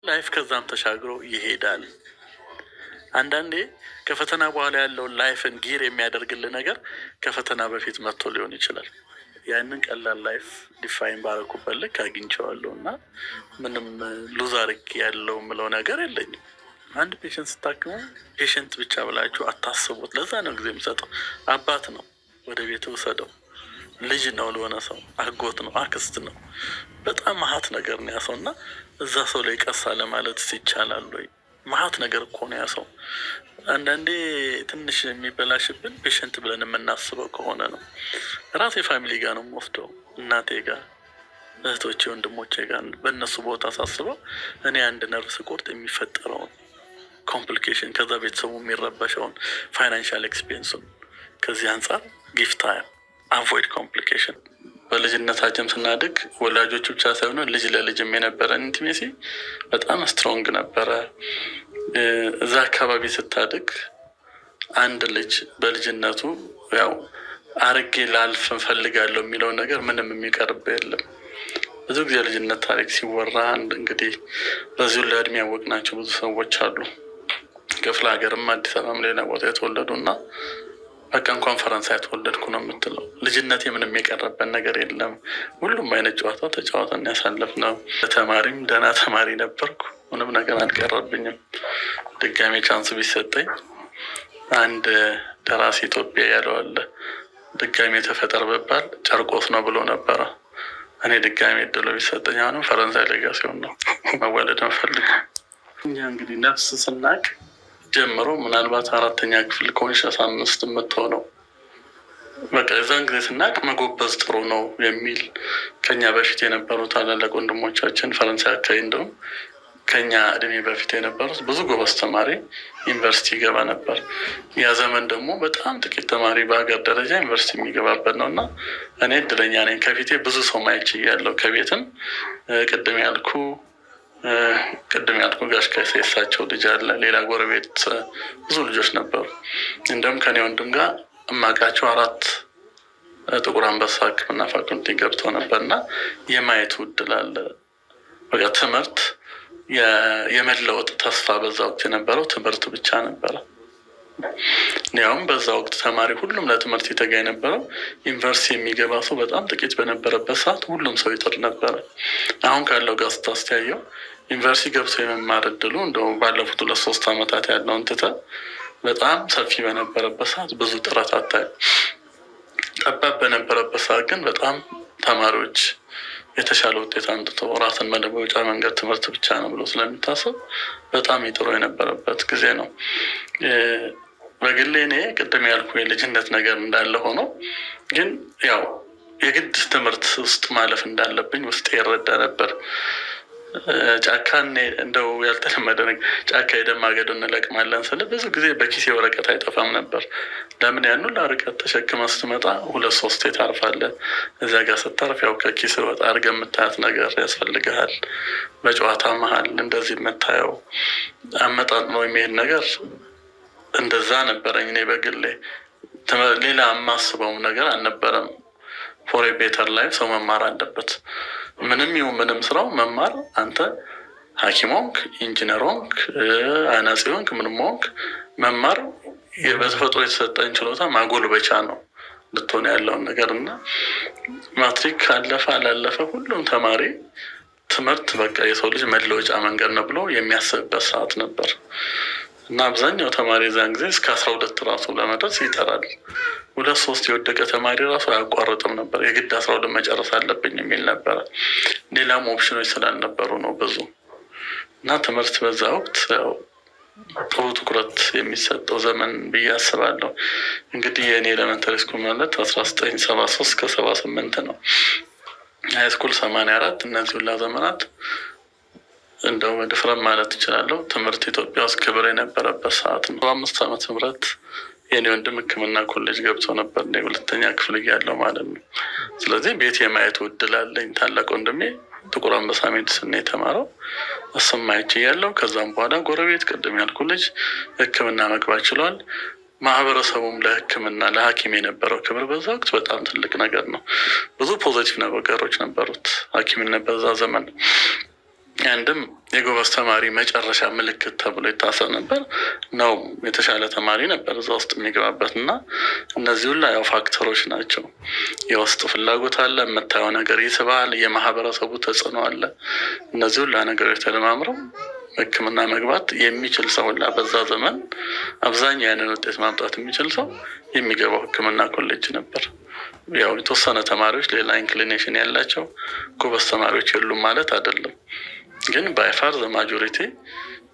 ላይፍ ከዛም ተሻግሮ ይሄዳል። አንዳንዴ ከፈተና በኋላ ያለውን ላይፍን ጊር የሚያደርግልህ ነገር ከፈተና በፊት መጥቶ ሊሆን ይችላል። ያንን ቀላል ላይፍ ዲፋይን ባረኩበት ልክ አግኝቼዋለሁ እና ምንም ሉዝ አድርጌ ያለው ምለው ነገር የለኝም። አንድ ፔሽንት ስታክሙ ፔሽንት ብቻ ብላችሁ አታስቡት። ለዛ ነው ጊዜ የምሰጠው። አባት ነው፣ ወደ ቤት ውሰደው። ልጅ ነው፣ ለሆነ ሰው አጎት ነው፣ አክስት ነው። በጣም መሀት ነገር ነው ያሰው እና እዛ ሰው ላይ ቀሳ ለማለት ይቻላል ወይ? መሀት ነገር እኮ ነው ያሰው። አንዳንዴ ትንሽ የሚበላሽብን ፔሽንት ብለን የምናስበው ከሆነ ነው። ራሴ ፋሚሊ ጋር ነው የምወስደው፣ እናቴ ጋር፣ እህቶቼ፣ ወንድሞቼ ጋር በእነሱ ቦታ ሳስበው እኔ አንድ ነርቭ ስቆርጥ የሚፈጠረውን ኮምፕሊኬሽን፣ ከዛ ቤተሰቡ የሚረበሸውን ፋይናንሻል ኤክስፔንሱን፣ ከዚህ አንጻር ጊፍት ታይም አቮይድ ኮምፕሊኬሽን። በልጅነታችን ስናድግ ወላጆች ብቻ ሳይሆኑ ልጅ ለልጅም የነበረን ኢንቲሜሲ በጣም ስትሮንግ ነበረ። እዛ አካባቢ ስታድግ አንድ ልጅ በልጅነቱ ያው አርጌ ላልፍ እንፈልጋለሁ የሚለው ነገር ምንም የሚቀርብ የለም። ብዙ ጊዜ ልጅነት ታሪክ ሲወራ እንግዲህ በዚሁ ለእድሜ ያወቅናቸው ብዙ ሰዎች አሉ። ክፍለ ሀገርም አዲስ አበባም ሌላ ቦታ የተወለዱ እና በቃ እንኳን ፈረንሳይ ተወለድኩ ነው የምትለው። ልጅነቴ ምንም የቀረበን ነገር የለም። ሁሉም አይነት ጨዋታ ተጫዋታን ያሳለፍነው። ተማሪም ደህና ተማሪ ነበርኩ። ምንም ነገር አልቀረብኝም። ድጋሜ ቻንስ ቢሰጠኝ አንድ ደራሲ ኢትዮጵያ ያለው አለ፣ ድጋሜ ተፈጠር ብባል ጨርቆስ ነው ብሎ ነበረ። እኔ ድጋሜ እድሉ ቢሰጠኝ አሁንም ፈረንሳይ ሌጋ ሲሆን ነው መወለድ እንፈልግ። እኛ እንግዲህ ነፍስ ስናቅ ጀምሮ ምናልባት 4ኛ ክፍል ኮንሸስ 5 የምትሆነው በቃ የዛን ጊዜ ስናቅ መጎበዝ ጥሩ ነው የሚል ከኛ በፊት የነበሩት ታላላቅ ወንድሞቻችን ፈረንሳይ አካባቢ እንደውም ከኛ እድሜ በፊት የነበሩት ብዙ ጎበዝ ተማሪ ዩኒቨርሲቲ ይገባ ነበር። ያ ዘመን ደግሞ በጣም ጥቂት ተማሪ በሀገር ደረጃ ዩኒቨርሲቲ የሚገባበት ነው እና እኔ እድለኛ ነኝ። ከፊቴ ብዙ ሰው ማየት ችያለሁ። ከቤትም ቅድም ያልኩ ጋሽ ከሴሳቸው ልጅ አለ። ሌላ ጎረቤት ብዙ ልጆች ነበሩ። እንደውም ከኔ ወንድም ጋር እማቃቸው 4 ጥቁር አንበሳ ሕክምና ፋኩልቲ ገብተው ነበርና የማየት እድል አለ። በቃ ትምህርት የመለወጥ ተስፋ በዛ ወቅት የነበረው ትምህርት ብቻ ነበረ። ያውም በዛ ወቅት ተማሪ ሁሉም ለትምህርት የተጋ የነበረው ዩኒቨርሲቲ የሚገባ ሰው በጣም ጥቂት በነበረበት ሰዓት ሁሉም ሰው ይጥር ነበረ። አሁን ካለው ጋር ስታስተያየው ዩኒቨርሲቲ ገብቶ የመማር እድሉ እንደው ባለፉት 2-3 ዓመታት ያለውን ትተህ በጣም ሰፊ በነበረበት ሰዓት ብዙ ጥረት አታይም። ጠባብ በነበረበት ሰዓት ግን በጣም ተማሪዎች የተሻለ ውጤት አምጥተው ራስን መለወጫ መንገድ ትምህርት ብቻ ነው ብሎ ስለሚታሰብ በጣም ይጥሩ የነበረበት ጊዜ ነው። በግሌ እኔ ቅድም ያልኩ የልጅነት ነገር እንዳለ ሆኖ ግን ያው የግድ ትምህርት ውስጥ ማለፍ እንዳለብኝ ውስጥ ይረዳ ነበር። ጫካን እንደው ያልተለመደ ነገር ጫካ ሄደን ማገዶ እንለቅማለን ስለ ብዙ ጊዜ በኪሴ ወረቀት አይጠፋም ነበር። ለምን ያኑ ለርቀት ተሸክመህ ስትመጣ 2-3 ታርፋለህ። እዛ ጋር ስታርፍ ያው ከኪስ ወጣ አድርገህ የምታያት ነገር ያስፈልግሃል። በጨዋታ መሀል እንደዚህ የምታየው አመጣጥ ነው የሚሄድ ነገር እንደዛ ነበረኝ። እኔ በግሌ ሌላ የማስበውም ነገር አልነበረም። ፎር ቤተር ላይፍ ሰው መማር አለበት። ምንም ይሁን ምንም ስራው መማር፣ አንተ ሐኪም ሆንክ፣ ኢንጂነር ሆንክ፣ አናጺ ሆንክ፣ ምንም ሆንክ መማር በተፈጥሮ የተሰጠኝ ችሎታ ማጎልበቻ ነው ልትሆን ያለውን ነገር እና ማትሪክ አለፈ አላለፈ ሁሉም ተማሪ ትምህርት በቃ የሰው ልጅ መለወጫ መንገድ ነው ብሎ የሚያስብበት ሰዓት ነበር እና አብዛኛው ተማሪ ዛን ጊዜ እስከ 12 ራሱ ለመድረስ ይጠራል። 2-3 የወደቀ ተማሪ ራሱ አያቋርጥም ነበር። የግድ 12 መጨረስ አለብኝ የሚል ነበረ። ሌላም ኦፕሽኖች ስላልነበሩ ነው ብዙ እና ትምህርት በዛ ወቅት ያው ጥሩ ትኩረት የሚሰጠው ዘመን ብዬ አስባለሁ። እንግዲህ የእኔ ኤሌመንተሪ ስኩል ማለት 1973-78 ነው። ሃይስኩል 84። እነዚህ ሁላ ዘመናት እንደው መድፍረም ማለት እችላለሁ ትምህርት ኢትዮጵያ ውስጥ ክብር የነበረበት ሰዓት ነው። 5 ዓመት ምህረት የኔ ወንድም ሕክምና ኮሌጅ ገብቶ ነበር እኔ 2ኛ ክፍል እያለሁ ማለት ነው። ስለዚህ ቤት የማየት እድል አለኝ። ታላቅ ወንድሜ ጥቁር አንበሳ ሜዲሲን ነው የተማረው፣ እሱም ማየት እያለሁ ከዛም በኋላ ጎረቤት ቅድም ያልኩ ልጅ ሕክምና መግባት ችሏል። ማህበረሰቡም ለሕክምና ለሐኪም የነበረው ክብር በዛ ወቅት በጣም ትልቅ ነገር ነው። ብዙ ፖዚቲቭ ነገሮች ነበሩት ሐኪምነት በዛ ዘመን። አንድም የጎበዝ ተማሪ መጨረሻ ምልክት ተብሎ ይታሰብ ነበር ነው። የተሻለ ተማሪ ነበር እዛ ውስጥ የሚገባበት እና እነዚህ ሁላ ያው ፋክተሮች ናቸው። የውስጥ ፍላጎት አለ፣ የምታየው ነገር ይስባል፣ የማህበረሰቡ ተጽዕኖ አለ። እነዚህ ሁላ ነገሮች ተደማምረው ሕክምና መግባት የሚችል ሰው ሁላ በዛ ዘመን አብዛኛው ያንን ውጤት ማምጣት የሚችል ሰው የሚገባው ሕክምና ኮሌጅ ነበር። ያው የተወሰነ ተማሪዎች ሌላ ኢንክሊኔሽን ያላቸው ጎበዝ ተማሪዎች የሉም ማለት አይደለም። ግን ባይፋር ዘ ማጆሪቲ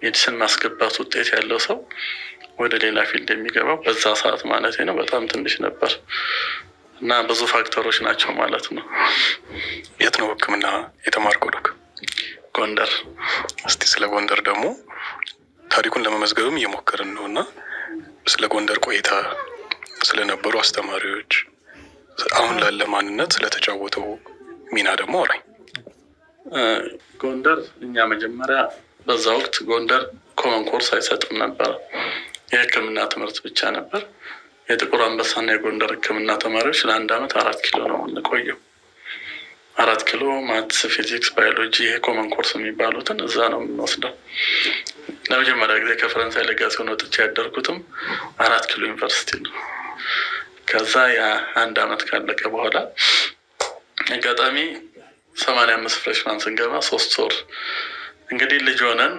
ሜዲሲን ማስገባት ውጤት ያለው ሰው ወደ ሌላ ፊልድ የሚገባው በዛ ሰዓት ማለት ነው በጣም ትንሽ ነበር እና ብዙ ፋክተሮች ናቸው ማለት ነው። የት ነው ሕክምና የተማርከው ዶክ? ጎንደር። እስቲ ስለ ጎንደር ደግሞ ታሪኩን ለመመዝገብም እየሞከርን ነው እና ስለ ጎንደር ቆይታ፣ ስለነበሩ አስተማሪዎች፣ አሁን ላለ ማንነት ስለተጫወተው ሚና ደግሞ አውራኝ። ጎንደር እኛ መጀመሪያ በዛ ወቅት ጎንደር ኮመን ኮርስ አይሰጥም ነበር። የህክምና ትምህርት ብቻ ነበር። የጥቁር አንበሳና የጎንደር ህክምና ተማሪዎች ለ1 ዓመት 4 ኪሎ ነው የምንቆየው። 4 ኪሎ ማትስ፣ ፊዚክስ፣ ባዮሎጂ ይሄ ኮመን ኮርስ የሚባሉትን እዛ ነው የምንወስደው። ለመጀመሪያ ጊዜ ከፈረንሳይ ሌጋሲዮን ወጥቼ ያደርኩትም 4 ኪሎ ዩኒቨርሲቲ ነው። ከዛ ያ1 ዓመት ካለቀ በኋላ አጋጣሚ 85 ፍሬሽማን ስንገባ 3 ወር እንግዲህ ልጅ ሆነን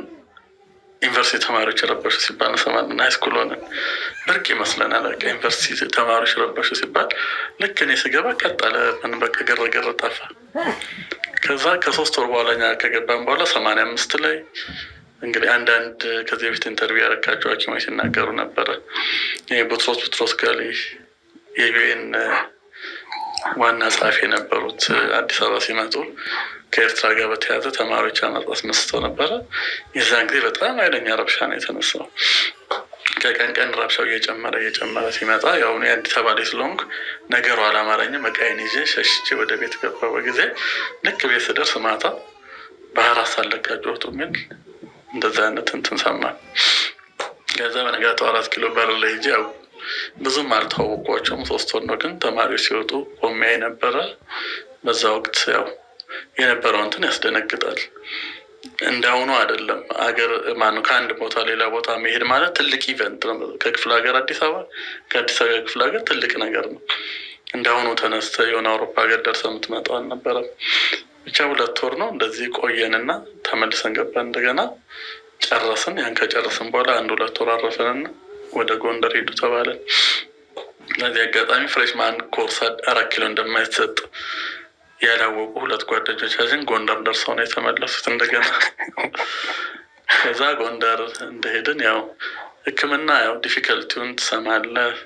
ዩኒቨርሲቲ ተማሪዎች ረበሹ ሲባል እንሰማለን። ሃይስኩል ሆነን ብርቅ ይመስለናል። በቃ ዩኒቨርሲቲ ተማሪዎች ረበሹ ሲባል ልክ እኔ ስገባ ቀጠለ። ምን በቃ ግርግር ጠፋ። ከዛ ከ3 ወር በኋላ እኛ ከገባን በኋላ 85 ላይ እንግዲህ አንዳንድ ከዚህ በፊት ኢንተርቪው ያደረጋቸው ሐኪሞች ሲናገሩ ነበረ። ቡትሮስ ጋሊ የዩኤን ዋና ጸሐፊ የነበሩት አዲስ አበባ ሲመጡ ከኤርትራ ጋር በተያያዘ ተማሪዎች አመፅ አስነስተው ነበረ። የዛን ጊዜ በጣም ኃይለኛ ረብሻ ነው የተነሳው። ከቀን ቀን ረብሻው እየጨመረ ሲመጣ ያው እኔ አዲስ አበባ ላይ ስለሆንኩ ነገሩ አላማረኝም። ዕቃዬን ይዤ ሸሽቼ ወደ ቤት ገባሁ። በጊዜ ልክ ቤት ስደርስ ማታ ባህር አሳለቃችሁ ወጡ የሚል እንደዛ አይነት እንትን ሰማን። ከዛ በነጋታው 4 ኪሎ በር ላይ ሄጄ ያው ብዙም አልተዋወቅኳቸውም። 3 ወር ነው ግን ተማሪዎች ሲወጡ ቆሜ ነበረ። በዛ ወቅት ያው የነበረው እንትን ያስደነግጣል። እንዳሁኑ አይደለም። አገር ማነው ከአንድ ቦታ ሌላ ቦታ መሄድ ማለት ትልቅ ኢቨንት ነው። ከክፍለ ሀገር አዲስ አበባ፣ ከአዲስ አበባ ክፍለ ሀገር ትልቅ ነገር ነው። እንዳሁኑ ተነስተ የሆነ አውሮፓ ሀገር ደርሰህ የምትመጣው አልነበረም። ብቻ 2 ወር ነው እንደዚህ ቆየንና ተመልሰን ገባን። እንደገና ጨረስን። ያን ከጨረስን በኋላ 1-2 ወር አረፈንና ወደ ጎንደር ሄዱ ተባለን። ለዚህ አጋጣሚ ፍሬሽማን ኮርስ 4 ኪሎ እንደማይሰጥ ያላወቁ 2 ጓደኞቻችን ጎንደር ደርሰው ነው የተመለሱት እንደገና። ከዛ ጎንደር እንደሄድን ያው ሕክምና ያው ዲፊከልቲውን ትሰማለህ።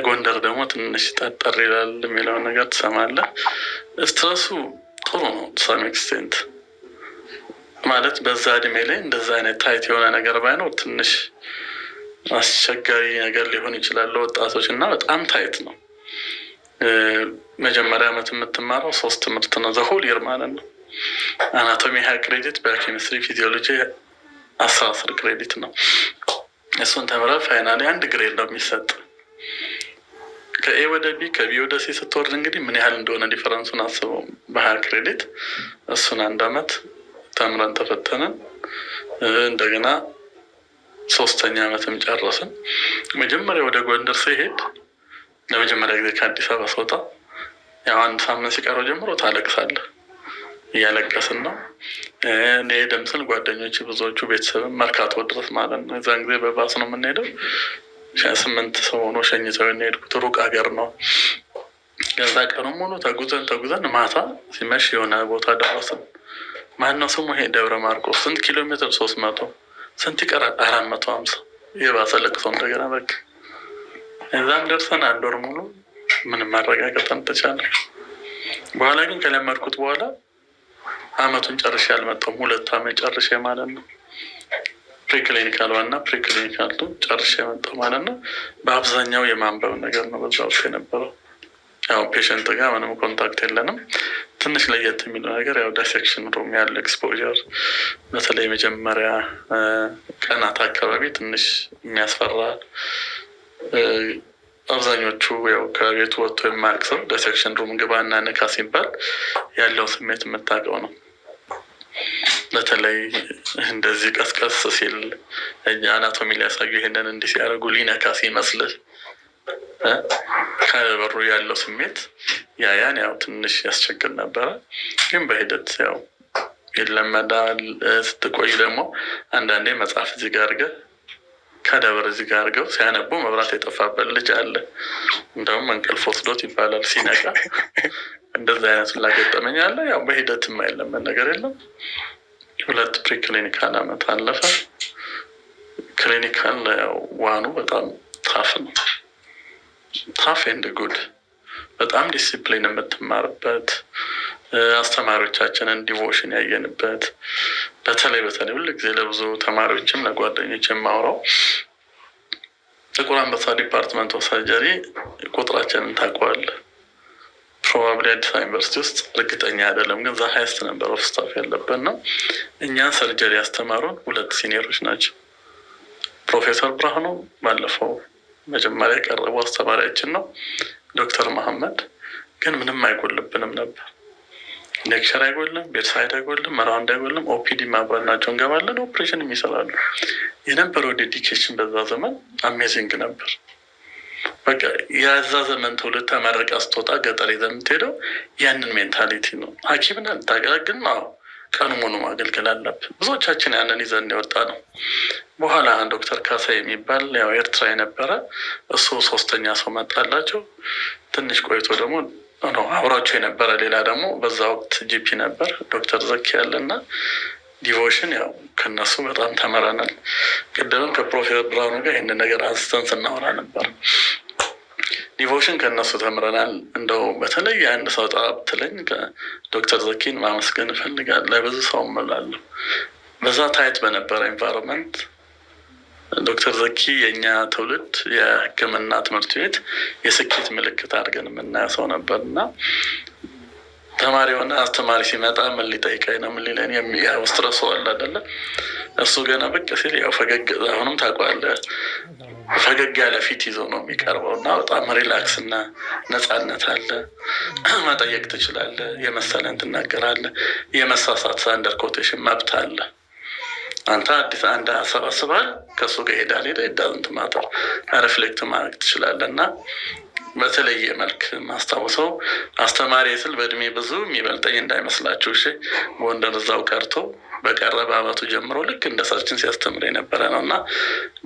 ጎንደር ደግሞ ትንሽ ጠጠር ይላል የሚለውን ነገር ትሰማለህ። ስትረሱ ጥሩ ነው ሰም ኤክስቴንት ማለት በዛ እድሜ ላይ እንደዛ አይነት ታይት የሆነ ነገር ባይኖር ትንሽ አስቸጋሪ ነገር ሊሆን ይችላል ለወጣቶች እና በጣም ታይት ነው። መጀመሪያ ዓመት የምትማረው 3 ትምህርት ነው ዘሆል ይር ማለት ነው። አናቶሚ 20 ክሬዲት፣ ባዮኬሚስትሪ፣ ፊዚዮሎጂ 10 ክሬዲት ነው። እሱን ተምረህ ፋይናሊ 1 ግሬድ ነው የሚሰጥ። ከኤ ወደ ቢ ከቢ ወደ ሲ ስትወርድ እንግዲህ ምን ያህል እንደሆነ ዲፈረንሱን አስበው። በ20 ክሬዲት እሱን 1 ዓመት ተምረን ተፈተንን። እንደገና 3ኛ ዓመትም ጨረስን። መጀመሪያ ወደ ጎንደር ሲሄድ ለመጀመሪያ ጊዜ ከአዲስ አበባ ስወጣ ያው 1 ሳምንት ሲቀረው ጀምሮ ታለቅሳለህ። እያለቀስን ነው። እኔ ደምስል ጓደኞች ብዙዎቹ ቤተሰብም መርካቶ ድረስ ማለት ነው። እዛን ጊዜ በባስ ነው የምንሄደው። 8 ሰው ሆኖ ሸኝተው የሄድኩት ሩቅ ሀገር ነው። ከዛ ቀኑን ሙሉ ተጉዘን ማታ ሲመሽ የሆነ ቦታ ደረስን። ማነው ስሙ ይሄ ደብረ ማርቆስ። ስንት ኪሎ ሜትር? 300 ስንት ይቀራል? 450 የባሰ ለቅሶ እንደገና በቃ እዛም ደርሰን 1 ወር ሙሉ ምንም ማረጋገጥ አልተቻለም። በኋላ ግን ከለመድኩት በኋላ አመቱን ጨርሼ አልመጣሁም። 2 ዓመት ጨርሼ ማለት ነው። ፕሪክሊኒካል ዋና ፕሪክሊኒካል ጨርሼ መጣሁ ማለት ነው። በአብዛኛው የማንበብ ነገር ነው በዛ ወቅት የነበረው። ያው ፔሸንት ጋር ምንም ኮንታክት የለንም። ትንሽ ለየት የሚለው ነገር ያው ዳይሴክሽን ሩም ያለ ኤክስፖዠር በተለይ መጀመሪያ ቀናት አካባቢ ትንሽ የሚያስፈራ። አብዛኞቹ ያው ከቤቱ ወጥቶ የማያውቅ ሰው ዳይሴክሽን ሩም ግባና ንካ ሲባል ያለው ስሜት የምታውቀው ነው። በተለይ እንደዚህ ቀስቀስ ሲል አናቶሚ ሊያሳዩ ይሄንን እንዲህ ሲያደርጉ ሊነካ ሲመስልህ ከበሩ ያለው ስሜት ያን ያው ትንሽ ያስቸግር ነበረ። ግን በሂደት ያው ይለመዳል። ስትቆይ ደግሞ አንዳንዴ መጽሐፍ እዚህ ጋር አድርገህ ከደብር እዚህ ጋር አድርገው ሲያነቡ መብራት የጠፋበት ልጅ አለ። እንደውም እንቅልፍ ወስዶት ይባላል ሲነቃ። እንደዚህ አይነት ላገጠመኝ አለ። ያው በሂደት የማይለመድ ነገር የለም። 2 ፕሪክሊኒካል አመት አለፈ። ክሊኒካል ያው ዋኑ በጣም ታፍ ነው። ታፍ ኤንድ ጉድ፣ በጣም ዲሲፕሊን የምትማርበት፣ አስተማሪዎቻችንን ዲቮሽን ያየንበት፣ በተለይ ሁሉ ጊዜ ለብዙ ተማሪዎችም ለጓደኞች የማውራው ጥቁር አንበሳ ዲፓርትመንት ኦፍ ሰርጀሪ ቁጥራችንን ታውቀዋለህ። ፕሮባብሊ አዲስ አበባ ዩኒቨርሲቲ ውስጥ እርግጠኛ አይደለም፣ ግን ዛ ሀይስት ነበር ኦፍ ስታፍ ያለበት ነው። እኛን ሰርጀሪ ያስተማሩን 2 ሲኒየሮች ናቸው። ፕሮፌሰር ብርሃኑ ባለፈው መጀመሪያ የቀረቡ አስተማሪያችን ነው። ዶክተር መሐመድ ግን ምንም አይጎልብንም ነበር። ሌክቸር አይጎልም፣ ቤድሳይድ አይጎልም፣ መራውንድ አይጎልም። ኦፒዲ ማባልናቸው እንገባለን፣ ኦፕሬሽን የሚሰራሉ። የነበረው ዴዲኬሽን በዛ ዘመን አሜዚንግ ነበር። በቃ የዛ ዘመን ትውልድ ተመረቀ ስትወጣ ገጠር ይዘህ የምትሄደው ያንን ሜንታሊቲ ነው። ሐኪም ነን ታገለግል ነው፣ ቀኑ ሙሉ ማገልገል አለብን። ብዙዎቻችን ያንን ይዘን የወጣ ነው። በኋላ ዶክተር ካሳ የሚባል ያው ኤርትራ የነበረ እሱ 3ኛ ሰው መጣላቸው። ትንሽ ቆይቶ ደግሞ አብሯቸው የነበረ ሌላ ደግሞ በዛ ወቅት ጂፒ ነበር ዶክተር ዘኪ ያለና ዲቮሽን ያው ከነሱ በጣም ተመረናል። ቅድምም ከፕሮፌሰር ብርሃኑ ጋር ይህንን ነገር አንስተን ስናወራ ነበር። ዲቮሽን ከነሱ ተምረናል። እንደው በተለይ አንድ ሰው ጠራ ብትለኝ ዶክተር ዘኪን ማመስገን እፈልጋለሁ። ለብዙ ሰው እምላለሁ። በዛ ታይት በነበረ ኤንቫይሮንመንት ዶክተር ዘኪ የእኛ ትውልድ የሕክምና ትምህርት ቤት የስኬት ምልክት አድርገን የምናየው ሰው ነበር እና ተማሪ የሆነ አስተማሪ ሲመጣ ምን ሊጠይቀኝ ነው ምን ሊለኝ ውስጥ ረሰዋል አይደለ? እሱ ገና ብቅ ሲል ያው ፈገግ፣ አሁንም ታውቀዋለህ፣ ፈገግ ያለ ፊት ይዞ ነው የሚቀርበው እና በጣም ሪላክስ እና ነፃነት አለ። መጠየቅ ትችላለህ፣ የመሰለን ትናገራለህ። የመሳሳት አንደር ኮቴሽን መብት አለ። አንተ አዲስ አንድ አሰባስባል ከእሱ ጋር ሄዳል ዳዝንት ማተር ሪፍሌክት ማድረግ ትችላለህ። እና በተለየ መልክ ማስታወሰው አስተማሪ ስል በእድሜ ብዙ የሚበልጠኝ እንዳይመስላችሁ እሺ። ጎንደር እዛው ቀርቶ በቀረበ አመቱ ጀምሮ ልክ እንደ ሰርችን ሲያስተምር የነበረ ነው እና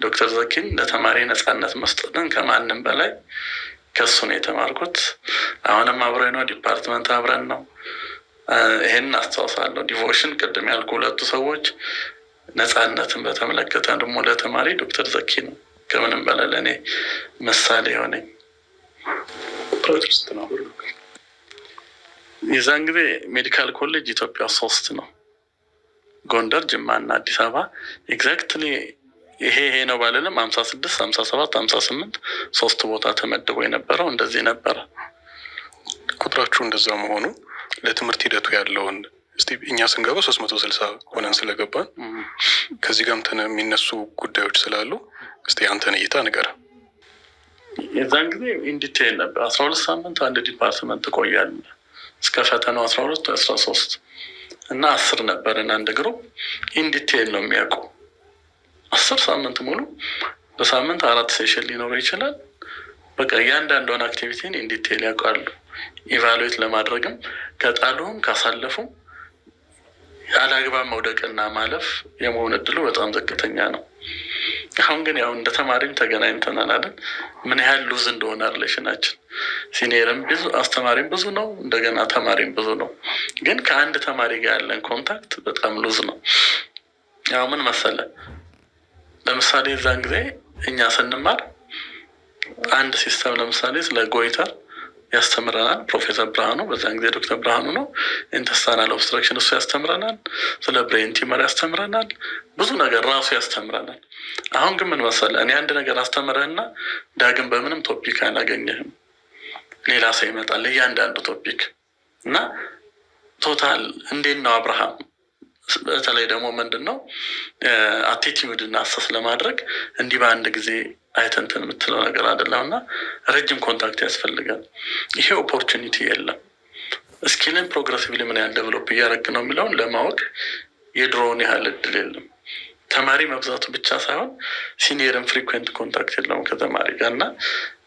ዶክተር ዘኪን ለተማሪ ነፃነት መስጠትን ከማንም በላይ ከሱ ነው የተማርኩት። አሁንም አብረን ነው፣ ዲፓርትመንት አብረን ነው። ይሄንን አስታውሳለሁ። ዲቮሽን ቅድም ያልኩ 2 ሰዎች፣ ነፃነትን በተመለከተ ደግሞ ለተማሪ ዶክተር ዘኪ ነው ከምንም በላይ ለእኔ ምሳሌ የሆነኝ። ፕሮቴስት ነው ሁሉ። የዛን ጊዜ ሜዲካል ኮሌጅ ኢትዮጵያ 3 ነው፣ ጎንደር፣ ጅማ እና አዲስ አበባ። ኤግዛክትሊ ይሄ ነው ባለንም 56፣ 57፣ 58 3 ቦታ ተመድቦ የነበረው እንደዚህ ነበረ። ቁጥራችሁ እንደዛ መሆኑ ለትምህርት ሂደቱ ያለውን እስቲ እኛ ስንገባ 360 ሆነን ስለገባን ከዚህ ጋርም የሚነሱ ጉዳዮች ስላሉ እስቲ አንተን እይታ ንገር። የዛን ጊዜ ኢንዲቴይል ነበር። 12 ሳምንት አንድ ዲፓርትመንት ትቆያለህ እስከ ፈተናው 12 13 እና 10 ነበርን አንድ ግሩፕ። ኢንዲቴይል ነው የሚያውቁ 10 ሳምንት ሙሉ። በሳምንት 4 ሴሽን ሊኖረው ይችላል። በቃ እያንዳንዷን አክቲቪቲን ኢንዲቴይል ያውቃሉ። ኢቫሉዌት ለማድረግም ከጣሉም ካሳለፉም ያላግባብ መውደቅና ማለፍ የመሆን እድሉ በጣም ዝቅተኛ ነው። አሁን ግን ያው እንደ ተማሪም ተገናኝተናል አይደል? ምን ያህል ሉዝ እንደሆነ ሪሌሽናችን። ሲኒየርም ብዙ አስተማሪም ብዙ ነው፣ እንደገና ተማሪም ብዙ ነው። ግን ከአንድ ተማሪ ጋር ያለን ኮንታክት በጣም ሉዝ ነው። ያው ምን መሰለ፣ ለምሳሌ እዛን ጊዜ እኛ ስንማር አንድ ሲስተም ለምሳሌ ስለ ጎይተር ያስተምረናል ፕሮፌሰር ብርሃኑ፣ በዛን ጊዜ ዶክተር ብርሃኑ ነው። ኢንተስታይናል ኦብስትራክሽን እሱ ያስተምረናል። ስለ ብሬን ቲመር ያስተምረናል። ብዙ ነገር ራሱ ያስተምረናል። አሁን ግን ምን መሰለህ፣ እኔ አንድ ነገር አስተምረህና ዳግም በምንም ቶፒክ አላገኘህም፣ ሌላ ሰው ይመጣል እያንዳንዱ ቶፒክ እና ቶታል እንዴት ነው አብርሃም። በተለይ ደግሞ ምንድን ነው አቲቲዩድን አሰስ ለማድረግ እንዲህ በአንድ ጊዜ አይተንትን የምትለው ነገር አይደለም እና ረጅም ኮንታክት ያስፈልጋል። ይሄ ኦፖርቹኒቲ የለም። ስኪልን ፕሮግረሲቭሊ ምን ያህል ዴቨሎፕ እያደረግ ነው የሚለውን ለማወቅ የድሮውን ያህል እድል የለም። ተማሪ መብዛቱ ብቻ ሳይሆን ሲኒየርን ፍሪኩዌንት ኮንታክት የለውም ከተማሪ ጋር እና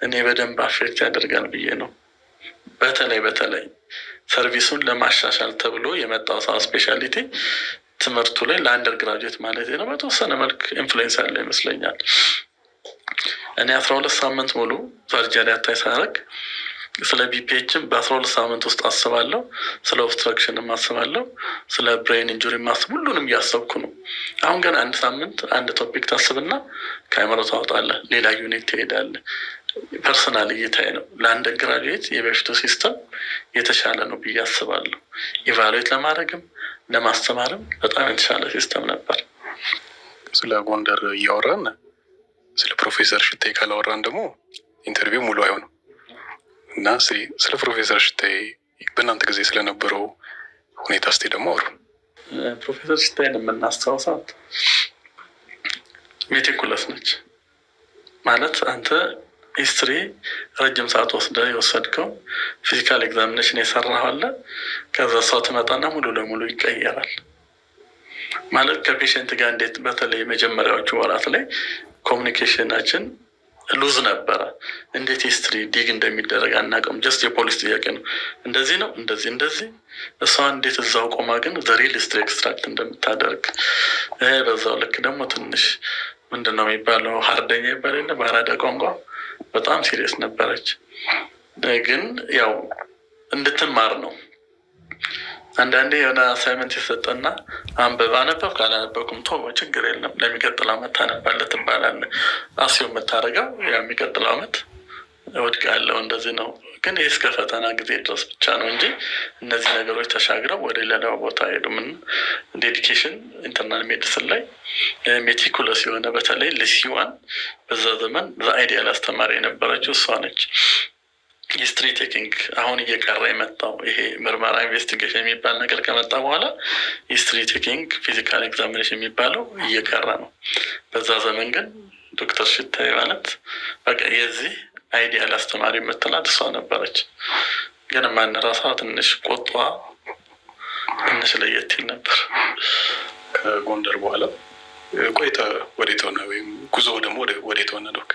እኔ በደንብ አፌክት ያደርጋል ብዬ ነው። በተለይ ሰርቪሱን ለማሻሻል ተብሎ የመጣው ሰው ስፔሻሊቲ ትምህርቱ ላይ ለአንደር ግራጁዌት ማለት ነው በተወሰነ መልክ ኢንፍሉዌንስ ያለው ይመስለኛል። እኔ 12 ሳምንት ሙሉ ሰርጀሪ አታይ ሳረግ ስለ ቢፒኤችም በ12 ሳምንት ውስጥ አስባለሁ፣ ስለ ኦብስትራክሽንም አስባለሁ፣ ስለ ብሬን ኢንጁሪ ማስብ ሁሉንም እያሰብኩ ነው። አሁን ግን አንድ ሳምንት አንድ ቶፒክ ታስብና ከአይምሮ ታወጣለህ፣ ሌላ ዩኒት ትሄዳለህ። ፐርሰናል እይታዬ ነው። ለአንደር ግራጁዌት የበፊቱ ሲስተም የተሻለ ነው ብዬ አስባለሁ። ኢቫሉዌት ለማድረግም ለማስተማርም በጣም የተሻለ ሲስተም ነበር። ስለ ጎንደር እያወራን ስለ ፕሮፌሰር ሽታይ ካላወራን ደግሞ ኢንተርቪው ሙሉ አይሆንም እና ስለ ፕሮፌሰር ሽታይ በእናንተ ጊዜ ስለነበረው ሁኔታ እስቲ ደግሞ አውሩ። ፕሮፌሰር ሽታይን የምናስታውሳት ሜቲኩለስ ነች። ማለት አንተ ሂስትሪ ረጅም ሰዓት ወስደ የወሰድከው ፊዚካል ኤግዛሚኔሽን የሰራኸው አለ። ከዛ እሷ ትመጣና ሙሉ ለሙሉ ይቀየራል። ማለት ከፔሽንት ጋር እንዴት በተለይ መጀመሪያዎቹ ወራት ላይ ኮሚኒኬሽናችን ሉዝ ነበረ። እንዴት ሂስትሪ ዲግ እንደሚደረግ አናውቅም። ጀስት የፖሊስ ጥያቄ ነው፣ እንደዚህ ነው እንደዚህ። እሷ እንዴት እዛው ቆማ ግን ዘሪል ሂስትሪ ኤክስትራክት እንደምታደርግ በዛው ልክ ደግሞ ትንሽ ምንድን ነው የሚባለው ሀርደኛ ይባል የለ በአራዳ ቋንቋ በጣም ሲሪየስ ነበረች። ግን ያው እንድትማር ነው። አንዳንዴ የሆነ አሳይመንት የሰጠና አንብብ፣ አነበብ ካላነበብኩም ቶ ችግር የለም ለሚቀጥለው ዓመት ታነባለህ ትባላለህ። አስዮ የምታደርገው የሚቀጥለው ዓመት ወድቅ ያለው እንደዚህ ነው። ግን ይህ እስከ ፈተና ጊዜ ድረስ ብቻ ነው እንጂ እነዚህ ነገሮች ተሻግረው ወደ ሌላ ቦታ ሄዱም። ዴዲኬሽን ኢንተርናል ሜዲሲን ላይ ሜቲኩለስ የሆነ በተለይ ልሲዋን በዛ ዘመን አይዲያል አስተማሪ የነበረችው እሷ ነች። ሂስትሪ ቴኪንግ አሁን እየቀረ የመጣው ይሄ ምርመራ ኢንቨስቲጌሽን የሚባል ነገር ከመጣ በኋላ ሂስትሪ ቴኪንግ ፊዚካል ኤግዛሚኔሽን የሚባለው እየቀረ ነው። በዛ ዘመን ግን ዶክተር ሽታይ ማለት በቃ የዚህ አይዲያል አስተማሪ የምትላት እሷ ነበረች። ግን ማንረሳ ትንሽ ቆጧ ትንሽ ለየት ይል ነበር። ከጎንደር በኋላ ቆይታ ወዴት ሆነ? ወይም ጉዞ ደግሞ ወዴት ሆነ? ዶክ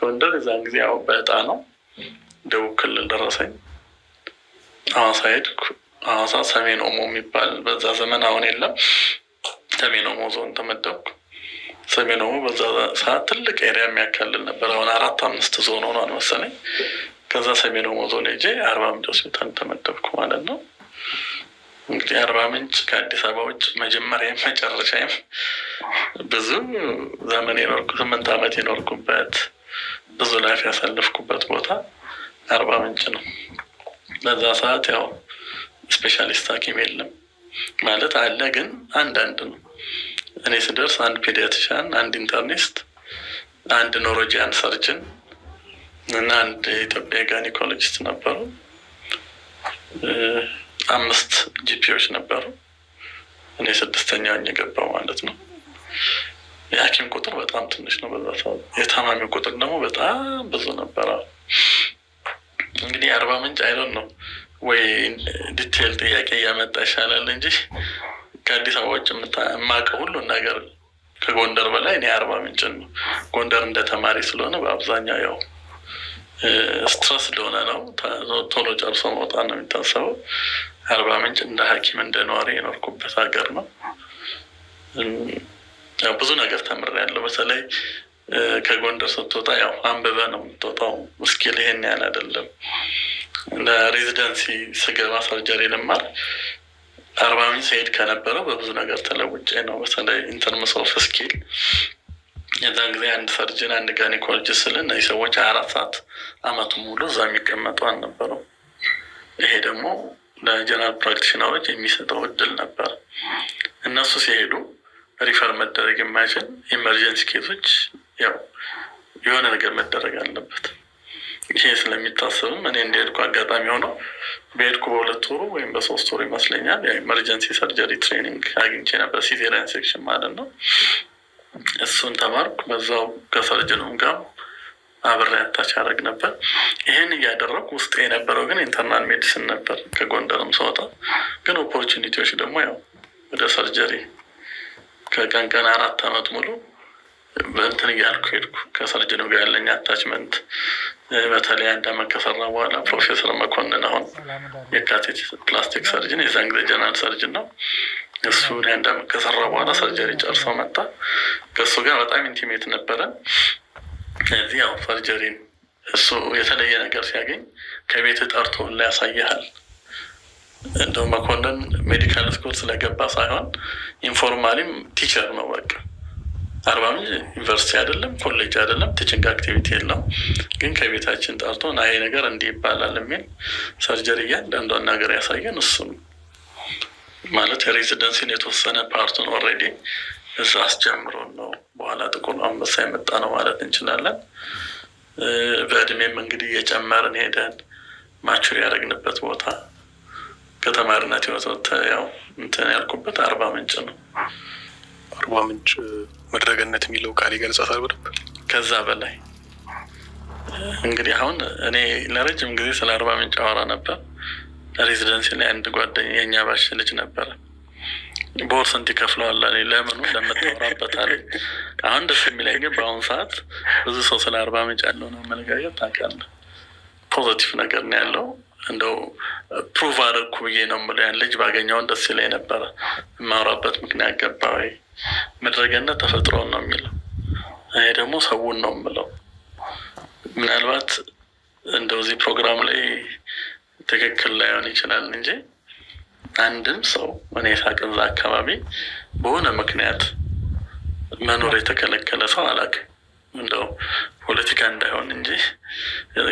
ጎንደር የዛን ጊዜ ያው በዕጣ ነው ደቡብ ክልል ደረሰኝ። ሐዋሳ ሄድኩ። ሐዋሳ ሰሜን ኦሞ የሚባል በዛ ዘመን አሁን የለም፣ ሰሜን ኦሞ ዞን ተመደብኩ። ሰሜን ኦሞ በዛ ሰዓት ትልቅ ኤሪያ የሚያካልል ነበር። አሁን 4-5 ዞን ሆኗል መሰለኝ። ከዛ ሰሜን ኦሞ ዞን ሄጄ አርባ ምንጭ ሆስፒታል ተመደብኩ ማለት ነው። እንግዲህ አርባ ምንጭ ከአዲስ አበባ ውጭ መጀመሪያ መጨረሻም ብዙ ዘመን 8 ዓመት የኖርኩበት ብዙ ላይፍ ያሳለፍኩበት ቦታ አርባ ምንጭ ነው። በዛ ሰዓት ያው ስፔሻሊስት ሐኪም የለም ማለት አለ፣ ግን አንዳንድ ነው። እኔ ስደርስ አንድ ፔዲያትሪሻን፣ አንድ ኢንተርኒስት፣ አንድ ኖሮጂያን ሰርጅን እና አንድ የኢትዮጵያ ጋይኒኮሎጂስት ነበሩ። 5 ጂፒዎች ነበሩ። እኔ 6ኛውን የገባው ማለት ነው። የሐኪም ቁጥር በጣም ትንሽ ነው በዛ ሰዓት። የታማሚ ቁጥር ደግሞ በጣም ብዙ ነበረ። እንግዲህ አርባ ምንጭ አይዶን ነው ወይ ዲቴል ጥያቄ እያመጣ ይሻላል እንጂ ከአዲስ አበባ ውጭ የማውቀው ሁሉን ነገር ከጎንደር በላይ እኔ አርባ ምንጭን ነው። ጎንደር እንደ ተማሪ ስለሆነ በአብዛኛው ያው ስትረስ እንደሆነ ነው፣ ቶሎ ጨርሶ መውጣት ነው የሚታሰበው። አርባ ምንጭ እንደ ሐኪም እንደ ነዋሪ የኖርኩበት ሀገር ነው። ብዙ ነገር ተምሬያለሁ። በተለይ ከጎንደር ስትወጣ ያው አንብበ ነው የምትወጣው። ስኪል ይሄን ያህል አይደለም። ለሬዚደንሲ ስገባ ሰርጀሪ ልማር አርባ ምንጭ ስሄድ ከነበረው በብዙ ነገር ተለውጬ ነው። በተለይ ኢንተርምስ ኦፍ ስኪል የዛን ጊዜ አንድ ሰርጅን አንድ ጋይኒኮሎጂስት ስል እነዚህ ሰዎች 24 ሰዓት አመቱ ሙሉ እዛ የሚቀመጡ አልነበረው። ይሄ ደግሞ ለጀነራል ፕራክቲሽነሮች የሚሰጠው እድል ነበር። እነሱ ሲሄዱ ሪፈር መደረግ የማይችል ኢመርጀንሲ ኬሶች ያው የሆነ ነገር መደረግ አለበት። ይሄ ስለሚታሰብም እኔ እንደሄድኩ አጋጣሚ ሆነው በሄድኩ በ2 ወሩ ወይም በ3 ወሩ ይመስለኛል ኢመርጀንሲ ሰርጀሪ ትሬኒንግ አግኝቼ ነበር። ሲዜሪያን ሴክሽን ማለት ነው። እሱን ተማርኩ። በዛው ከሰርጅኑም ጋር አብሬ አታች አደረግ ነበር። ይሄን እያደረጉ ውስጥ የነበረው ግን ኢንተርናል ሜዲሲን ነበር። ከጎንደርም ስወጣ ግን ኦፖርቹኒቲዎች ደግሞ ያው ወደ ሰርጀሪ ከቀን 4 ዓመት ሙሉ በእንትን እያልኩ ሄድኩ። ከሰርጀሪ ጋር ያለኝ አታችመንት በተለይ 1 ዓመት ከሰራ በኋላ ፕሮፌሰር መኮንን አሁን የካቲት ፕላስቲክ ሰርጅን የዛን ጊዜ ጀነራል ሰርጅን ነው እሱ 1 ዓመት ከሰራ በኋላ ሰርጀሪ ጨርሶ መጣ። ከእሱ ጋር በጣም ኢንቲሜት ነበረን። ስለዚህ ያው ሰርጀሪን እሱ የተለየ ነገር ሲያገኝ ከቤት ጠርቶ ላይ ያሳይሃል። እንደው መኮንን ሜዲካል ስኩል ስለገባ ሳይሆን ኢንፎርማሊም ቲቸር ነው። በቃ አርባ ምንጭ ዩኒቨርሲቲ አይደለም ኮሌጅ አይደለም ቲችንግ አክቲቪቲ የለም። ግን ከቤታችን ጠርቶ ና ይሄ ነገር እንዲህ ይባላል የሚል ሰርጀሪ እያንዳንዷን ነገር ያሳየን እሱ ነው። ማለት የሬዚደንሲን የተወሰነ ፓርቱን ኦልሬዲ እዛ አስጀምሮን ነው በኋላ ጥቁር አንበሳ የመጣ ነው ማለት እንችላለን። በእድሜም እንግዲህ እየጨመርን ሄደን ማቹር ያደረግንበት ቦታ ከተማሪነት ህይወት ያው እንትን ያልኩበት አርባ ምንጭ ነው። አርባ ምንጭ መድረገነት የሚለው ቃል ይገልጻታል በደንብ። ከዛ በላይ እንግዲህ አሁን እኔ ለረጅም ጊዜ ስለ አርባ ምንጭ አወራ ነበር። ሬዚደንሲ ላይ አንድ ጓደኛ የኛ ባሽ ልጅ ነበረ። በወር ስንት ይከፍለዋል አለኝ። ለምኑ እንደምታወራበት አለኝ። አሁን ደስ የሚለኝ ግን በአሁኑ ሰዓት ብዙ ሰው ስለ አርባ ምንጭ ያለውን አመለካከት ታውቃለህ፣ ፖዘቲቭ ነገር ነው ያለው። እንደው ፕሩቭ አደረኩ ብዬ ነው የምለው። ያን ልጅ ባገኘውን ደስ ይለኝ ነበረ። የማወራበት ምክንያት ገባ ወይ? መድረገነት ተፈጥሮን ነው የሚለው፣ እኔ ደግሞ ሰውን ነው የምለው። ምናልባት እንደዚህ ፕሮግራም ላይ ትክክል ላይሆን ይችላል እንጂ አንድም ሰው እኔ ሳቅዛ አካባቢ በሆነ ምክንያት መኖር የተከለከለ ሰው አላውቅም። እንደው ፖለቲካ እንዳይሆን እንጂ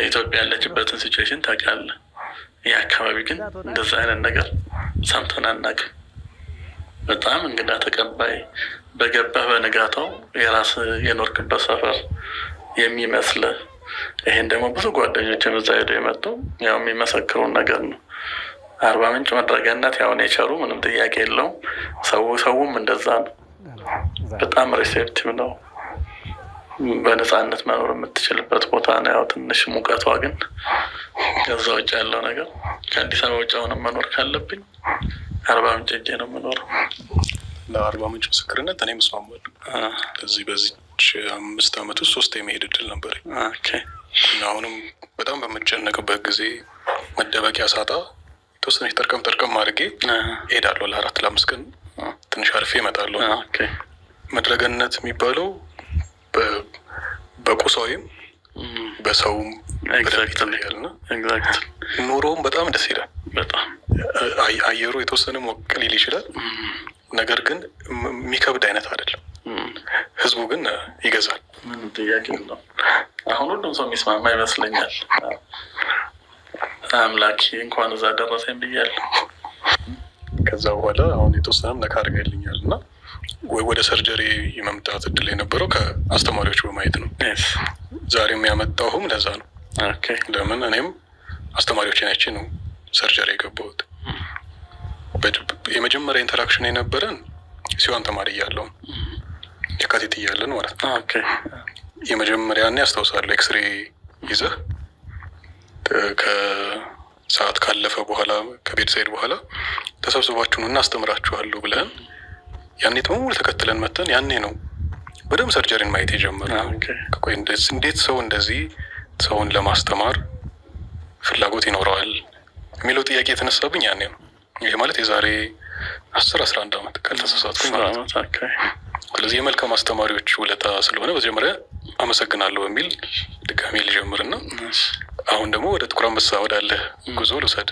ኢትዮጵያ ያለችበትን ሲቹዌሽን ታውቃለህ። ይህ አካባቢ ግን እንደዛ አይነት ነገር ሰምተን አናውቅም። በጣም እንግዳ ተቀባይ፣ በገባህ በንጋታው የራስ የኖርክበት ሰፈር የሚመስልህ። ይሄን ደግሞ ብዙ ጓደኞች እዛ ሄደው የመጡ ያው የሚመሰክሩን ነገር ነው። አርባ ምንጭ መድረገነት ያው ኔቸሩ ምንም ጥያቄ የለውም። ሰውም እንደዛ ነው። በጣም ሪሴፕቲቭ ነው። በነፃነት መኖር የምትችልበት ቦታ ነው። ያው ትንሽ ሙቀቷ ግን ከዛ ውጭ ያለው ነገር ከአዲስ አበባ ውጭ አሁንም መኖር ካለብኝ አርባ ምንጭ እጄ ነው የምኖረው። ለአርባ ምንጭ ምስክርነት እኔ መስማማለሁ። በዚች 5 ዓመት ውስጥ 3 የመሄድ እድል ነበረኝ። እና አሁንም በጣም በምጨነቅበት ጊዜ መደበቂያ ሳጣ የተወሰነች ጠርቀም አድርጌ እሄዳለሁ። ለ4 ለ5 ቀን ትንሽ አርፌ እመጣለሁ። መድረገነት የሚባለው በቁሳዊም በሰውም ይለያል እና ኑሮውም በጣም ደስ ይላል። በጣም አየሩ የተወሰነ ሞቅ ሊል ይችላል፣ ነገር ግን የሚከብድ አይነት አይደለም። ህዝቡ ግን ይገዛል። ምንም ጥያቄ የለውም። አሁን ሁሉም ሰው የሚስማማ ይመስለኛል። አምላኬ እንኳን እዛ ደረሰኝ ብያለሁ። ከዛ በኋላ አሁን የተወሰነም ነካ አድርገልኛል እና ወደ ሰርጀሪ የመምጣት እድል የነበረው ከአስተማሪዎች በማየት ነው። ዛሬም ያመጣሁም ለዛ ነው። ለምን እኔም አስተማሪዎች አይቼ ነው ሰርጀሪ የገባሁት። የመጀመሪያ ኢንተራክሽን የነበረን ሲሆን ተማሪ እያለሁ የካቲት እያለን ማለት ነው። የመጀመሪያ እኔ አስታውሳለሁ ኤክስሬ ይዘህ ከሰዓት ካለፈ በኋላ ከቤት ሳይድ በኋላ ተሰብስባችሁ ነው እናስተምራችኋለሁ ብለን ያኔ ተሙሉ ተከትለን መተን ያኔ ነው በደምብ ሰርጀሪን ማየት የጀመረው። እንዴት ሰው እንደዚህ ሰውን ለማስተማር ፍላጎት ይኖረዋል የሚለው ጥያቄ የተነሳብኝ ያኔ ነው። ይሄ ማለት የዛሬ 10-11 ዓመት ካልተሳሳትኩኝ ማለት ነው። ስለዚህ የመልካም አስተማሪዎች ውለታ ስለሆነ መጀመሪያ አመሰግናለሁ በሚል ድጋሜ ልጀምርና አሁን ደግሞ ወደ ጥቁር አንበሳ ወዳለ ጉዞ ልውሰድ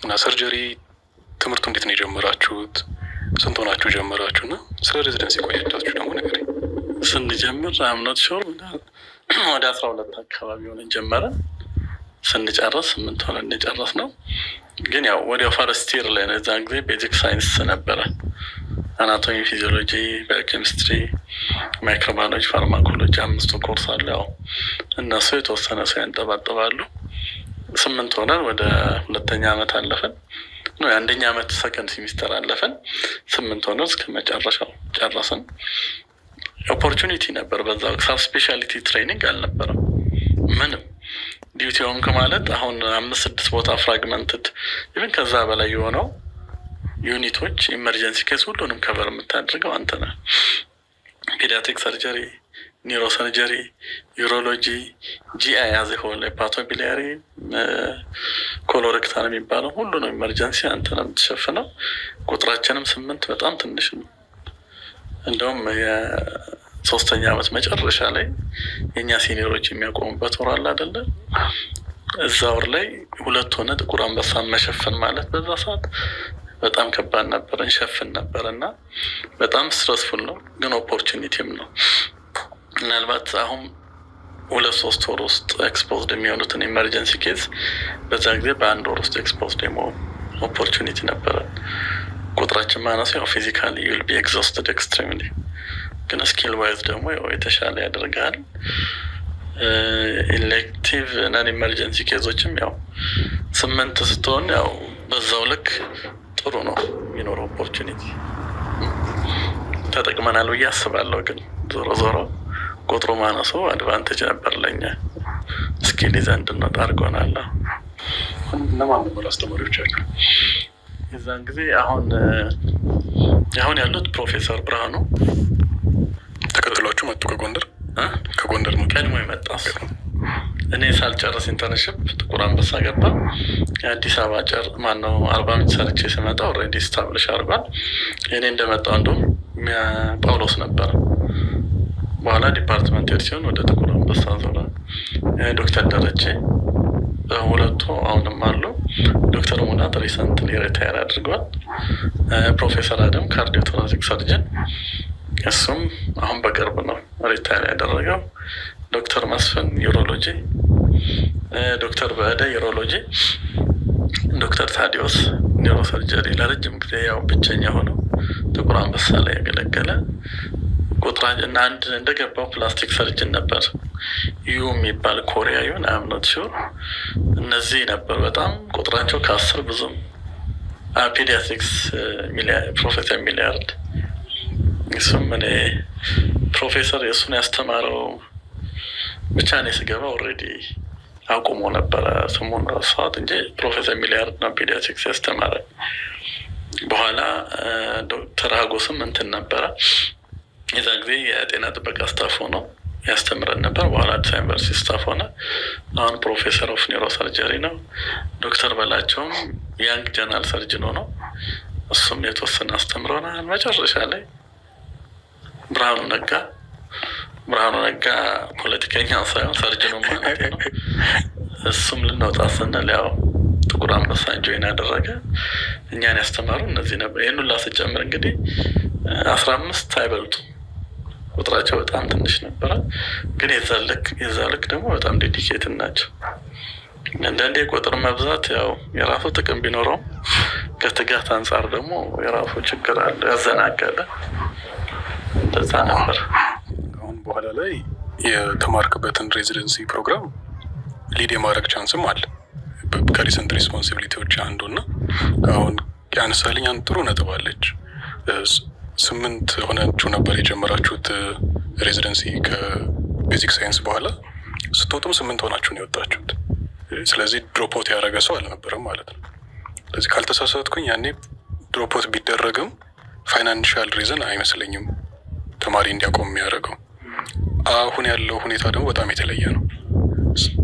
እና ሰርጀሪ ትምህርቱ እንዴት ነው የጀመራችሁት? ስንት ሆናችሁ ጀመራችሁ? እና ስለ ሬዚደንሲ ቆይታችሁ ደግሞ ነገር ስንጀምር አምኖት ሾር ወደ 12 አካባቢ ሆነን ጀመረን። ስንጨርስ 8 ሆነን የጨረስ ነው። ግን ያው ወዲያው ፈርስት ይር ላይ ነው። እዛን ጊዜ ቤዚክ ሳይንስ ነበረ። አናቶሚ፣ ፊዚዮሎጂ፣ ባዮኬሚስትሪ፣ ማይክሮባዮሎጂ፣ ፋርማኮሎጂ 5 ኮርስ አለ። ያው እነሱ የተወሰነ ሰው ያንጠባጥባሉ። 8 ሆነን ወደ 2ኛ ዓመት አለፈን ነው። የአንደኛ ዓመት ሰከንድ ሲሚስተር አለፈን። 8 ሆነን እስከ መጨረሻው ጨረስን። ኦፖርቹኒቲ ነበር በዛ። ሰብ ስፔሻሊቲ ትሬኒንግ አልነበረም። ምንም ዲዩቲ ሆንክ ማለት አሁን 5-6 ቦታ ፍራግመንትድ ኢቨን ከዛ በላይ የሆነው ዩኒቶች ኢመርጀንሲ ኬስ ሁሉንም ከቨር የምታደርገው አንተ ነህ። ፔዲያትሪክ ሰርጀሪ፣ ኒውሮ ሰርጀሪ፣ ዩሮሎጂ፣ ጂአይ ያዘ ሆነ ፓቶቢሊያሪ፣ ኮሎሬክታል የሚባለው ሁሉ ነው ኢመርጀንሲ አንተ ነው የምትሸፍነው። ቁጥራችንም 8 በጣም ትንሽ ነው። እንደውም የ3ኛ ዓመት መጨረሻ ላይ የእኛ ሲኒሮች የሚያቆሙበት ወር አለ አይደለ? እዛ ወር ላይ 2 ሆነ ጥቁር አንበሳን መሸፈን ማለት በዛ ሰዓት በጣም ከባድ ነበር። እንሸፍን ነበር እና በጣም ስትረስፉል ነው፣ ግን ኦፖርቹኒቲም ነው። ምናልባት አሁን 2-3 ወር ውስጥ ኤክስፖዝድ የሚሆኑትን ኢመርጀንሲ ኬዝ በዛ ጊዜ በ1 ወር ውስጥ ኤክስፖዝድ የመሆን ኦፖርቹኒቲ ነበረ። ቁጥራችን ማነሱ ያው ፊዚካሊ ዩል ቢ ኤግዞስትድ ኤክስትሪምሊ፣ ግን ስኪል ዋይዝ ደግሞ የተሻለ ያደርጋል። ኤሌክቲቭ ነን ኢመርጀንሲ ኬዞችም ያው 8 ስትሆን ያው በዛው ልክ ጥሩ ነው የሚኖረው ኦፖርቹኒቲ ተጠቅመናል ብዬ አስባለሁ። ግን ዞሮ ዞሮ ቁጥሩ ማነሱ አድቫንቴጅ ነበር ለኛ፣ ስኪል ይዘን እንድንወጣ አድርጎናል። እነማን ነበር አስተማሪዎቻችሁ የዛን ጊዜ? አሁን ያሉት ፕሮፌሰር ብርሃኑ ተከትሏችሁ መጡ? ከጎንደር ነው ቀድሞ የመጣ እኔ ሳልጨርስ ኢንተርንሽፕ ጥቁር አንበሳ ገባ። የአዲስ አበባ አርባ ምንጭ ሰርቼ ስመጣ ኦልሬዲ ስታብሊሽ አድርጓል። እኔ እንደመጣው እንደውም ጳውሎስ ነበር። በኋላ ዲፓርትመንት ሄድ ሲሆን ወደ ጥቁር አንበሳ ዞረ። ዶክተር ደረጀ ሁለቱ አሁንም አሉ። ዶክተር ሙናት ሪሰንትሊ ሪታየር አድርጓል። ፕሮፌሰር አደም ካርዲዮቶራሲክ ሰርጀን፣ እሱም አሁን በቅርብ ነው ሪታየር ያደረገው። ዶክተር መስፍን ዩሮሎጂ፣ ዶክተር በእደ ዩሮሎጂ፣ ዶክተር ታዲዮስ ኒውሮሰርጀሪ ለረጅም ጊዜ ያው ብቸኛ ሆነው ጥቁር አንበሳ ላይ ያገለገለ ቁጥራ እና አንድ እንደገባው ፕላስቲክ ሰርጅን ነበር ዩ የሚባል ኮሪያዊውን አምኖት ሹር። እነዚህ ነበር በጣም ቁጥራቸው ከ10 ብዙም። ፔዲያትሪክስ ፕሮፌሰር ሚሊያርድ፣ እሱም እኔ ፕሮፌሰር የእሱን ያስተማረው ብቻ እኔ ስገባ ኦልሬዲ አቁሞ ነበረ ስሙን ረሳሁት እንጂ ፕሮፌሰር ሚሊያርድ ነው ፔዲያትሪክስ ያስተማረ። በኋላ ዶክተር ሀጎስም እንትን ነበረ የዛ ጊዜ የጤና ጥበቃ ስታፍ ሆኖ ያስተምረን ነበር። በኋላ አዲስ ዩኒቨርሲቲ ስታፍ ሆነ። አሁን ፕሮፌሰር ኦፍ ኒውሮ ሰርጀሪ ነው። ዶክተር በላቸውም ያንግ ጀነራል ሰርጅን ሆነው እሱም የተወሰነ አስተምረናል። መጨረሻ ላይ ብርሃኑ ነጋ ፖለቲከኛ ሳይሆን ሰርጅኑ ማለት ነው። እሱም ልንወጣ ስንል ያው ጥቁር አንበሳ ጆይን ያደረገ እኛን ያስተማሩ እነዚህ ነበር። ይህን ሁላ ስጨምር እንግዲህ 15 አይበልጡ፣ ቁጥራቸው በጣም ትንሽ ነበረ። ግን የዛ ልክ ደግሞ በጣም ዴዲኬትድ ናቸው። አንዳንዴ የቁጥር መብዛት ያው የራሱ ጥቅም ቢኖረውም ከትጋት አንጻር ደግሞ የራሱ ችግር አለ፣ ያዘናጋል። እንደዛ ነበር። አሁን በኋላ ላይ የተማርክበትን ሬዚደንሲ ፕሮግራም ሊድ የማድረግ ቻንስም አለ። ከሪሰንት ሪስፖንሲቢሊቲዎች አንዱ እና አሁን ያነሳልኝ አንድ ጥሩ ነጥብ አለች። 8 ሆናችሁ ነበር የጀመራችሁት ሬዚደንሲ ከቤዚክ ሳይንስ በኋላ፣ ስትወጡም 8 ሆናችሁ ነው የወጣችሁት። ስለዚህ ድሮፖት ያደረገ ሰው አልነበረም ማለት ነው። ስለዚህ ካልተሳሳትኩኝ ያኔ ድሮፖት ቢደረግም ፋይናንሻል ሪዝን አይመስለኝም ተማሪ እንዲያቆም የሚያደርገው። አሁን ያለው ሁኔታ ደግሞ በጣም የተለየ ነው።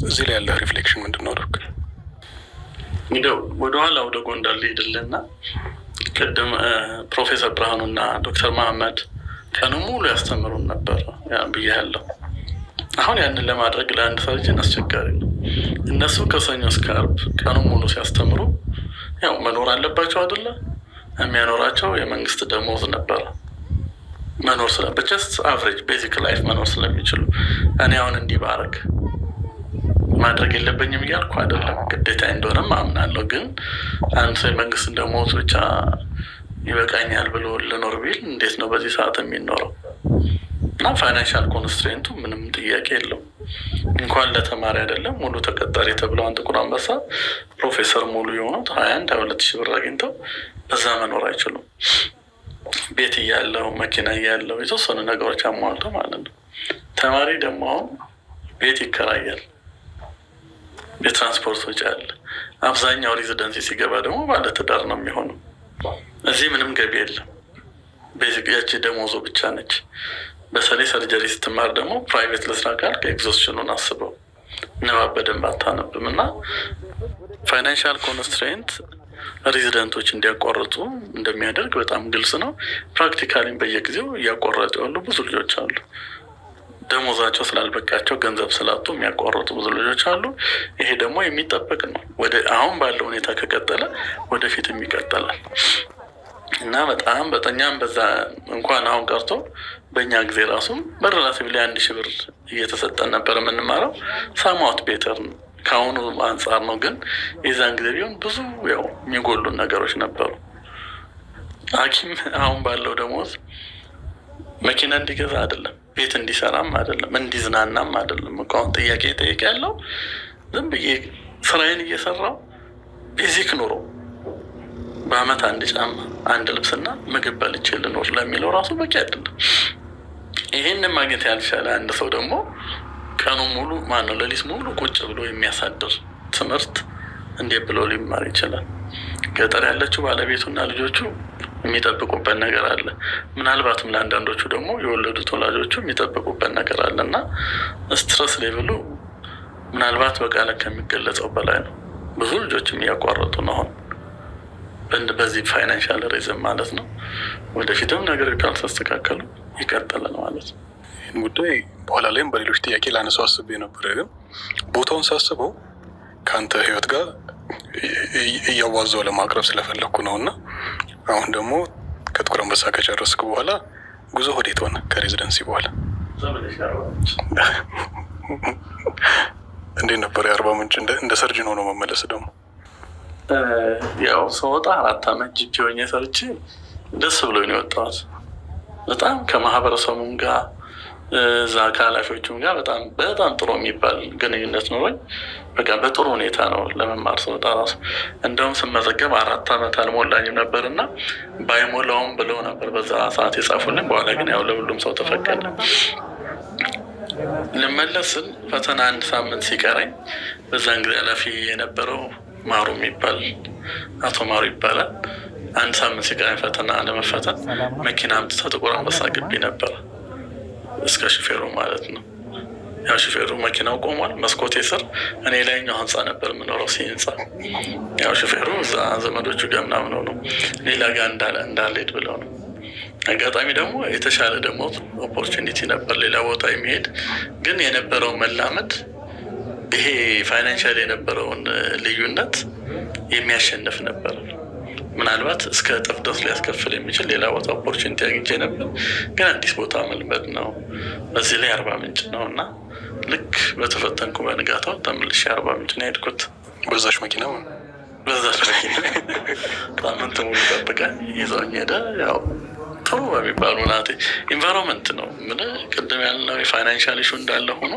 እዚህ ላይ ያለ ሪፍሌክሽን ምንድን ነው? ዶክ እንደው ወደኋላ ወደ ጎንደር ሊሄድልና ቅድም ፕሮፌሰር ብርሃኑና ዶክተር መሐመድ ቀኑ ሙሉ ያስተምሩን ነበር ብያለሁ። አሁን ያንን ለማድረግ ለአንድ ሰርጅን አስቸጋሪ ነው። እነሱ ከሰኞ እስከ ዓርብ ቀኑ ሙሉ ሲያስተምሩ ያው መኖር አለባቸው አይደለ? የሚያኖራቸው የመንግስት ደሞዝ ነበረ። መኖር በጀስት አቨሬጅ ቤዚክ ላይፍ መኖር ስለሚችሉ እኔ አሁን እንዲህ ባረግ ማድረግ የለብኝም እያልኩ አይደለም፣ ግዴታ እንደሆነም አምናለሁ። ግን አንድ ሰው የመንግስት ደሞዝ ብቻ ይበቃኛል ብሎ ልኖር ቢል እንዴት ነው በዚህ ሰዓት የሚኖረው? እና ፋይናንሻል ኮንስትሬንቱ ምንም ጥያቄ የለው። እንኳን ለተማሪ አይደለም ሙሉ ተቀጣሪ ተብለው ጥቁር አንበሳ ፕሮፌሰር ሙሉ የሆኑት 21-22 ሺህ ብር አግኝተው በዛ መኖር አይችሉም። ቤት እያለው መኪና እያለው የተወሰኑ ነገሮች አሟልተው ማለት ነው። ተማሪ ደግሞ አሁን ቤት ይከራያል፣ የትራንስፖርት ወጪ አለ። አብዛኛው ሬዚደንሲ ሲገባ ደግሞ ባለትዳር ነው የሚሆነው። እዚህ ምንም ገቢ የለም። ቤዚክ ያቺ ደሞዞ ብቻ ነች። በተለይ ሰርጀሪ ስትማር ደግሞ ፕራይቬት ልስራ ካልክ ኤግዞስሽኑን አስበው፣ ንባብ በደንብ አታነብም እና ፋይናንሻል ኮንስትሬንት ሬዚደንቶች እንዲያቋርጡ እንደሚያደርግ በጣም ግልጽ ነው። ፕራክቲካሊም በየጊዜው እያቋረጡ ያሉ ብዙ ልጆች አሉ። ደሞዛቸው ስላልበቃቸው ገንዘብ ስላጡ የሚያቋርጡ ብዙ ልጆች አሉ። ይሄ ደግሞ የሚጠበቅ ነው። አሁን ባለው ሁኔታ ከቀጠለ ወደፊትም ይቀጥላል እና በጣም በጠኛም በዛ እንኳን አሁን ቀርቶ በእኛ ጊዜ ራሱ በሬላቲቭሊ 1,000 ብር እየተሰጠን ነበር የምንማረው። ሳማውት ቤተር ነው ከአሁኑ አንጻር ነው። ግን የዛን ጊዜ ቢሆን ብዙ ያው የሚጎሉን ነገሮች ነበሩ። ሐኪም አሁን ባለው ደሞዝ መኪና እንዲገዛ አይደለም፣ ቤት እንዲሰራም አይደለም፣ እንዲዝናናም አይደለም። አሁን ጥያቄ ጠይቅ ያለው ዝም ብዬ ስራዬን እየሰራው ቤዚክ ኑሮ በአመት 1 ጫማ 1 ልብስና ምግብ በልቼ ልኖር ለሚለው ራሱ በቂ አይደለም። ይሄንን ማግኘት ያልቻለ አንድ ሰው ደግሞ ቀኑ ሙሉ ሌሊት ሙሉ ቁጭ ብሎ የሚያሳድር ትምህርት እንዴት ብሎ ሊማር ይችላል? ገጠር ያለችው ባለቤቱና ልጆቹ የሚጠብቁበት ነገር አለ። ምናልባትም ለአንዳንዶቹ ደግሞ የወለዱት ወላጆቹ የሚጠብቁበት ነገር አለ እና ስትረስ ሌቭሉ ምናልባት በቃል ከሚገለጸው በላይ ነው። ብዙ ልጆችም እያቋረጡ ነው አሁን በዚህ ፋይናንሻል ሪዝም ማለት ነው። ወደፊትም ነገር ካልተስተካከሉ ይቀጥላል ማለት ነው። ይህን ጉዳይ በኋላ ላይም በሌሎች ጥያቄ ላነሳው አስቤ ነበረ፣ ግን ቦታውን ሳስበው ከአንተ ህይወት ጋር እያዋዛው ለማቅረብ ስለፈለግኩ ነው። እና አሁን ደግሞ ከጥቁር አንበሳ ከጨረስክ በኋላ ጉዞ ወዴት ሆነ? ከሬዚደንሲ በኋላ እንዴት ነበር? የአርባ ምንጭ እንደ ሰርጅን ሆኖ መመለስ ደግሞ ያው ስወጣ 4 አመት ጂፒ ሆኜ ሰርቼ ደስ ብሎኝ ነው የወጣሁት። በጣም ከማህበረሰቡም ጋር እዛ ከኃላፊዎቹም ጋር በጣም ጥሩ የሚባል ግንኙነት ኖሮኝ በቃ በጥሩ ሁኔታ ነው ለመማር ስወጣ ራሱ። እንደውም ስመዘገብ 4 አመት አልሞላኝም ነበር እና ባይሞላውም ብለው ነበር በዛ ሰዓት የጻፉልኝ። በኋላ ግን ያው ለሁሉም ሰው ተፈቀደ። ልመለስን ፈተና 1 ሳምንት ሲቀረኝ በዛን ጊዜ ኃላፊ የነበረው ማሩ የሚባል አቶ ማሩ ይባላል። 1 ሳምንት ሲቀረኝ ፈተና ለመፈተን መኪና አምጥተው ጥቁር አንበሳ ግቢ ነበረ እስከ ሹፌሩ ማለት ነው። ያው ሹፌሩ መኪናው ቆሟል። መስኮቴ ስር እኔ ላይኛው ህንፃ ነበር የምኖረው ህንፃ። ያው ሹፌሩ እዛ ዘመዶቹ ጋር ምናምን ነው ሌላ ጋር እንዳልሄድ ብለው ነው። አጋጣሚ ደግሞ የተሻለ ደግሞ ኦፖርቹኒቲ ነበር ሌላ ቦታ የሚሄድ ግን የነበረው መላመድ ይሄ ፋይናንሻል የነበረውን ልዩነት የሚያሸንፍ ነበር። ምናልባት እስከ እጥፍ ድረስ ሊያስከፍል የሚችል ሌላ ቦታ ኦፖርቹኒቲ አግኝቼ ነበር፣ ግን አዲስ ቦታ መልመድ ነው። በዚህ ላይ 40 ምንጭ ነው እና ልክ በተፈተንኩ በንጋታው ተመልሼ 40 ምንጭ ነው የሄድኩት። በዛች መኪና ሳምንት ሙሉ ጠብቀን ይዘውኝ ሄደ። ያው ጥሩ በሚባሉ ናት ኢንቫይሮንመንት ነው። ምን ቅድም ያልነው የፋይናንሻል ኢሹ እንዳለ ሆኖ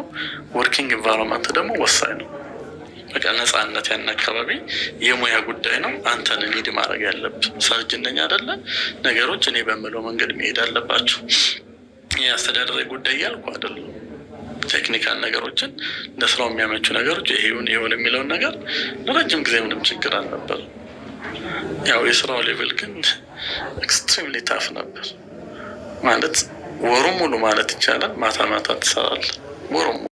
ወርኪንግ ኢንቫይሮንመንት ደግሞ ወሳኝ ነው። በቃ ነፃነት ያን አካባቢ የሙያ ጉዳይ ነው። አንተን ሊድ ማድረግ ያለብህ ሰርጅን ነኝ አይደለ? ነገሮች እኔ በምለው መንገድ መሄድ አለባቸው። የአስተዳደራዊ ጉዳይ ያልኩ አይደለም። ቴክኒካል ነገሮችን ለስራው የሚያመቹ ነገሮች ይሁን የሚለውን ነገር ለረጅም ጊዜ ምንም ችግር አልነበር። ያው የስራው ሌቭል ግን ኤክስትሪምሊ ታፍ ነበር። ማለት ወሩ ሙሉ ማለት ይቻላል ማታ ማታ ትሰራለህ ወሩ ሙሉ